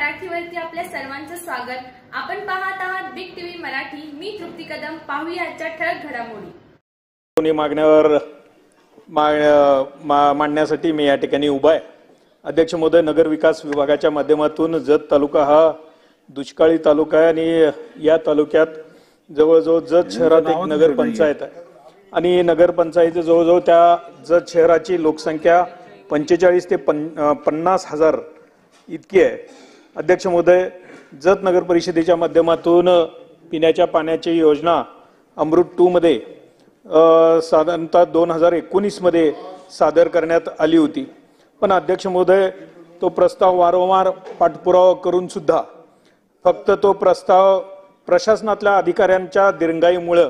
मराठीवरती आपल्या सर्वांचं स्वागत। आपण पाहत आहात बिग टीव्ही मराठी। मी तृप्ती कदम। पाहूया आजच्या ठळक घडामोडी। मागण्यावर मांडण्यासाठी मी या ठिकाणी उभा आहे। अध्यक्ष महोदय, नगर विकास विभागाच्या माध्यमातून जत तालुका हा दुष्काळी तालुका आहे आणि या तालुक्यात जवळजवळ जत शहरात एक नगर पंचायत आहे आणि नगर पंचायती जवळजवळ त्या जत शहराची लोकसंख्या 45 ते 50 हजार इतकी आहे। अध्यक्ष महोदय, जत नगर परिषदेच्या माध्यमातून पिण्याच्या पाण्याची योजना अमृत 2 मध्ये साधारणतः 2019 मध्ये सादर करण्यात आली होती, पण अध्यक्ष महोदय तो प्रस्ताव वारंवार पाठपुरावा करून सुद्धा फक्त तो प्रस्ताव प्रशासनातल्या अधिकाऱ्यांच्या दिरंगाईमुळे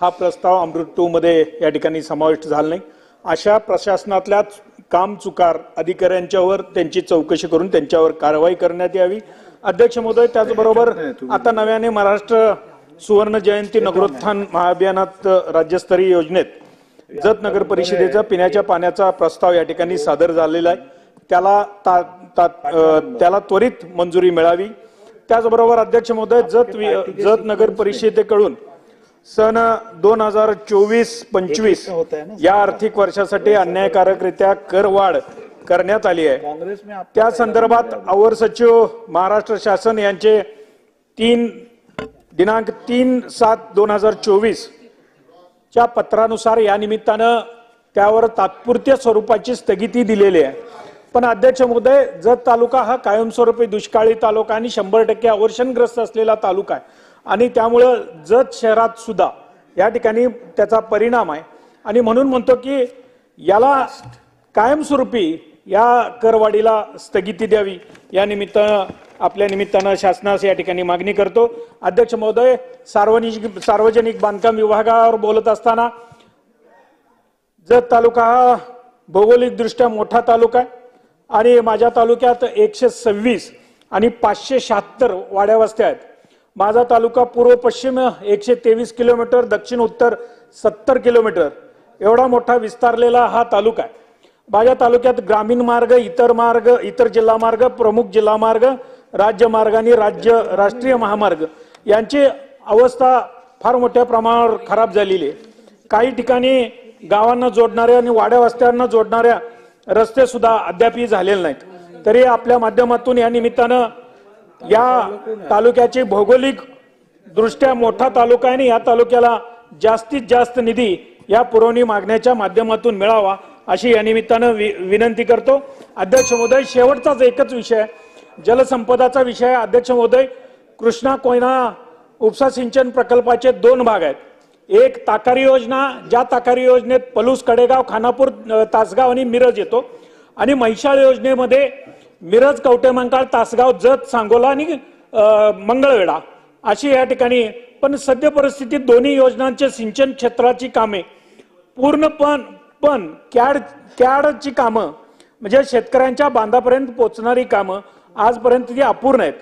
हा प्रस्ताव अमृत 2 मध्ये या ठिकाणी समाविष्ट झाला नाही। अशा प्रशासनातल्या कामचुकार अधिकाऱ्यांच्यावर त्यांची चौकशी करून त्यांच्यावर कारवाई करण्यात यावी। अध्यक्ष महोदय, त्याचबरोबर आता नव्याने महाराष्ट्र सुवर्ण जयंती नगरोत्थान महाअभियानात राज्यस्तरीय योजनेत जत नगर परिषदेचा पिण्याच्या पाण्याचा प्रस्ताव या ठिकाणी सादर झालेला आहे। त्याला त्वरित मंजुरी मिळावी। त्याचबरोबर अध्यक्ष महोदय, जत नगर परिषदेकडून सन 2024-25 या आर्थिक वर्षासाठी अन्यायकारकरित्या करवाढ करण्यात आली आहे। त्या संदर्भात अवर सचिव महाराष्ट्र शासन यांचे दिनांक 3/7/2024 च्या पत्रानुसार या निमित्तानं त्यावर तात्पुरत्या स्वरूपाची स्थगिती दिलेली आहे। पण अध्यक्ष महोदय, जत तालुका हा कायमस्वरूपी दुष्काळी तालुका आणि 100% अवर्षणग्रस्त असलेला तालुका आहे आणि त्यामुळे जत शहरात सुद्धा या ठिकाणी त्याचा परिणाम आहे आणि म्हणून म्हणतो की याला कायमस्वरूपी या करवाढीला स्थगिती द्यावी। या निमित्तानं आपल्या निमित्तानं शासनास या ठिकाणी मागणी करतो। अध्यक्ष महोदय, सार्वजनिक बांधकाम विभागावर बोलत असताना जत तालुका हा भौगोलिक दृष्ट्या मोठा तालुका आहे आणि माझ्या तालुक्यात 126 आणि 576 वाड्या वस्त्या आहेत। माझा तालुका पूर्व पश्चिम 123 किलोमीटर, दक्षिण उत्तर 70 किलोमीटर एवढा मोठा विस्तारलेला हा तालुका आहे। माझ्या तालुक्यात ग्रामीण मार्ग, इतर जिल्हा मार्ग, प्रमुख जिल्हा मार्ग, राज्य मार्ग आणि राष्ट्रीय महामार्ग यांची अवस्था फार मोठ्या प्रमाणावर खराब झालेली आहे। काही ठिकाणी गावांना जोडणाऱ्या आणि वाड्या वस्त्यांना जोडणाऱ्या रस्ते सुद्धा अद्यापही झालेले नाहीत। तरी आपल्या माध्यमातून या निमित्तानं या तालुक्याची भौगोलिक दृष्ट्या मोठा तालुका आहे आणि या तालुक्याला जास्तीत जास्त निधी या पुरवणी मागण्याच्या माध्यमातून मिळावा अशी या निमित्तानं विनंती करतो। अध्यक्ष महोदय, शेवटचाच एकच विषय जलसंपदाचा विषय। अध्यक्ष महोदय, कृष्णा कोयना उपसा सिंचन प्रकल्पाचे 2 भाग आहेत। एक ताकारी योजना, ज्या ताकारी योजनेत पलूस, कडेगाव, खानापूर, तासगाव आणि मिरज येतो आणि म्हैसाळ योजनेमध्ये मिरज, कवटेमंकाळ, तासगाव, जत, सांगोला आणि मंगळवेढा अशी या ठिकाणी। पण सद्य परिस्थितीत दोन्ही योजनांचे सिंचन क्षेत्राची कामे पूर्णपण कॅडची कामं म्हणजे शेतकऱ्यांच्या बांधापर्यंत पोहोचणारी कामं आजपर्यंत ती अपूर्ण आहेत।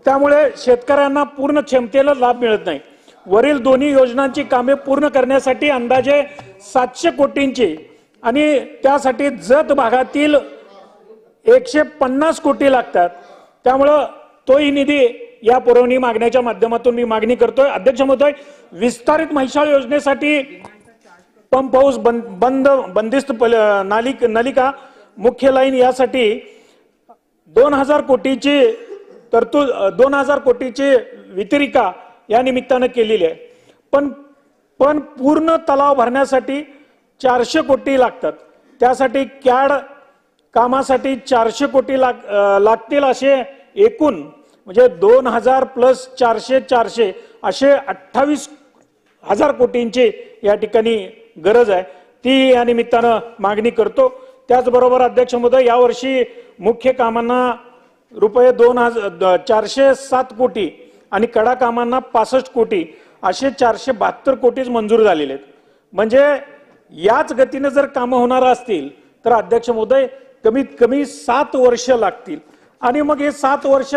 त्यामुळे शेतकऱ्यांना पूर्ण क्षमतेला लाभ मिळत नाही। वरील दोन्ही योजनांची कामे पूर्ण करण्यासाठी अंदाजे 700 कोटींची आणि त्यासाठी जत भागातील 150 कोटी लागतात। त्यामुळे तोही निधी या पुरवणी मागण्याच्या माध्यमातून मी मागणी करतोय। अध्यक्ष महोदय, विस्तारित म्हैसाळ योजनेसाठी पंप हाऊस, बंदिस्त नलिका, मुख्य लाईन यासाठी 2000 कोटीची तरतूद, 2000 कोटीची वितरिका या निमित्तानं केलेली आहे। पण पूर्ण तलाव भरण्यासाठी 400 कोटी लागतात। त्यासाठी कॅड कामासाठी 400 कोटी लागतील। असे एकूण म्हणजे 2000 प्लस 400 असे 28,000 कोटींची या ठिकाणी गरज आहे, ती या निमित्तानं मागणी करतो। त्याचबरोबर अध्यक्ष महोदय, यावर्षी मुख्य कामांना रुपये 407 कोटी आणि कडा कामांना 65 कोटी असे 472 कोटीच मंजूर झालेले आहेत। म्हणजे याच गतीने जर कामं होणार असतील तर अध्यक्ष महोदय कमीत कमी 7 वर्ष लागतील आणि मग हे 7 वर्ष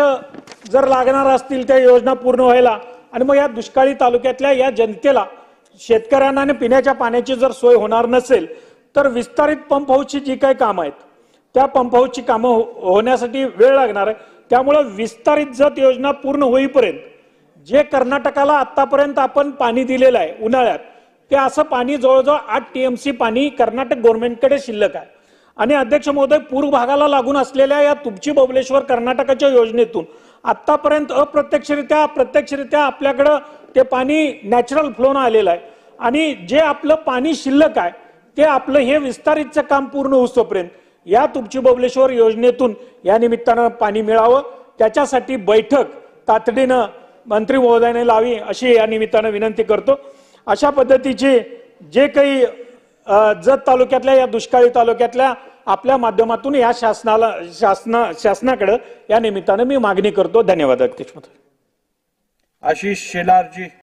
जर लागणार असतील त्या योजना पूर्ण व्हायला आणि मग या दुष्काळी तालुक्यातल्या या जनतेला, शेतकऱ्यांना आणि पिण्याच्या पाण्याची जर सोय होणार नसेल तर विस्तारित पंप हाऊसची जी काही कामं आहेत त्या पंप हाऊसची कामं होण्यासाठी वेळ लागणार आहे। त्यामुळे विस्तारित जत योजना पूर्ण होईपर्यंत जे कर्नाटकाला आतापर्यंत आपण पाणी दिलेलं आहे उन्हाळ्यात, ते असं पाणी जवळजवळ 8 TMC पाणी कर्नाटक गव्हर्नमेंटकडे शिल्लक आहे. आणि अध्यक्ष महोदय, पूर्व भागाला लागून असलेल्या या तुपची बबलेश्वर कर्नाटकाच्या योजनेतून आतापर्यंत अप्रत्यक्षरित्या प्रत्यक्षरित्या आपल्याकडं ते पाणी नॅचरल फ्लोनं आलेलं आहे. आणि जे आपलं पाणी शिल्लक आहे ते आपलं हे विस्तारितचं काम पूर्ण होईपर्यंत या तुपची बबलेश्वर योजनेतून या निमित्तानं पाणी मिळावं, त्याच्यासाठी बैठक तातडीनं मंत्री महोदयाने लावी अशी या निमित्तानं विनंती करतो. अशा पद्धतीचे जे काही जत तालुक्यातल्या या दुष्काळी तालुक्यातल्या आपल्या माध्यमातून या शासनाकडे या निमित्तानं मी मागणी करतो. धन्यवाद अध्यक्ष महोदय. आशिष शेलारजी.